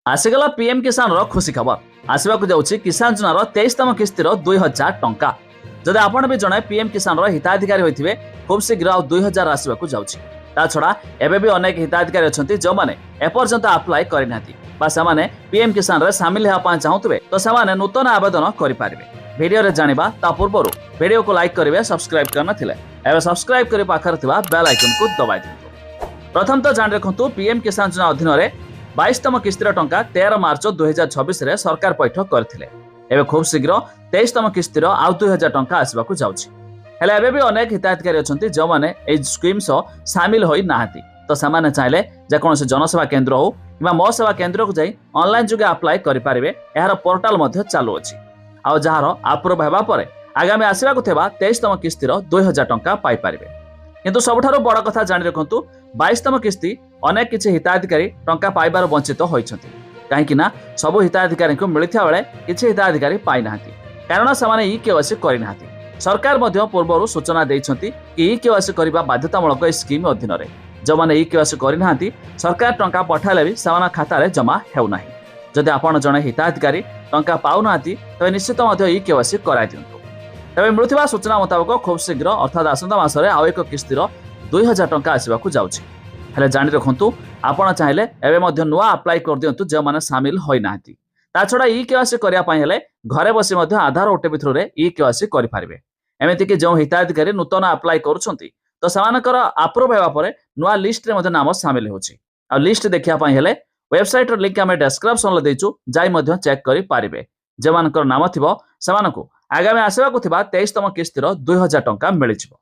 आसीगला PM किसान रो खुशी खबर आसवाक जाउछि किसान योजनार 23तम किस्तिर 2000 टंका। जदि आपण भी जणे पीएम किसान रो हिताधिकारी होइथिबे खूब शीघ्र 2000 आसवाक जाउछि। ता छडा एबे भी अनेक हिताधिकारी अछंती जो माने एपर्यंत अप्लाई करिनाथि बा समाने पीएम किसान रे शामिल हेबा पा चाहुतबे तो समाने नूतन आवेदन करि पारिबे। वीडियो रे जानिबा ता पूर्वरु वीडियो को लाइक करिवे, सब्सक्राइब करना थिले एबे सब्सक्राइब करि पाखर थिबा बेल आइकन को दबाइ दियंतु। प्रथम तो जान रखंतु पीएम किसान योजना अधीन रे 22तम किस्तिर टंका 13 मार्च 2026 रे सरकार पैठ करथिले। एबे खूब शीघ्र 23तम किस्तिर आउ 2000 टंका आसबाकू जाउछि। हेले एबे भी अनेक हिताधिकारी अछंती जो माने ए स्कीम सो शामिल होई नाहति तो सामाने चाहिले जे कोनसे जनसेवा केंद्र हो किबा मो सेवा केंद्र को जाई ऑनलाइन जुगे अप्लाई करि पारिबे। एहार पोर्टल मध्ये चालू अछि आ जहार अप्रूव हेबा परे आगामी आसीबाकू थेबा 23तम किस्तिर 2000 टंका पाई पारिबे। किंतु सबठारो बड़ कथा जानि रखंतु 22तम किस्ती अनेक किछि हिताधिकारी टंका पाइबार वंचित होइछंती काहेकि ना सब हिताधिकारी को मिलिथा बेले किछि हिताधिकारी पाइ नाहंती कारण समाने केवाईसी करि नाहंती। सरकार मध्य पूर्वरु सूचना दैछंती कि केवाईसी करिबा बाध्यतामूलक ए स्कीम अधीन रे जो माने केवाईसी करि नाहंती सरकार टंका पठाले भी सामाना खाता रे जमा हेउ नाही। जदि आपण जणे हिताधिकारी टंका पाउ नाहंती तबे निश्चित मध्य केवाईसी कराइ दियंतु। तबे मिलुथिबा सूचना मुताबिक खूब शीघ्र अर्थात आसंता मासरे आउ एक किस्तिर 2000 टंका आसबाकू जाउछि। हेले जानि रखंतु आपण चाहिले एबे मध्य नुआ अप्लाई कर दियंतु जे माने शामिल होई नाहंती। ता छडा केवाईसी करिया पई हेले घरे बसी मध्य आधार ओटीपी थ्रू रे केवाईसी करि पारिबे। एमिति कि जो हिताधिकारी नूतन अप्लाई करूछंती तो समानकर अप्रूव हेबा परे नुआ लिस्ट रे मध्य नाम शामिल होछि। आ लिस्ट देखिया पई हेले वेबसाइट रो लिंक हम डिस्क्रिप्शन रे देइछु जाई मध्य चेक करि पारिबे। जे मानकर नाम थिबो समानकु आगामी आसीबाकू थिबा 23तम किस्तिर 2000 टंका मिलिजिवो।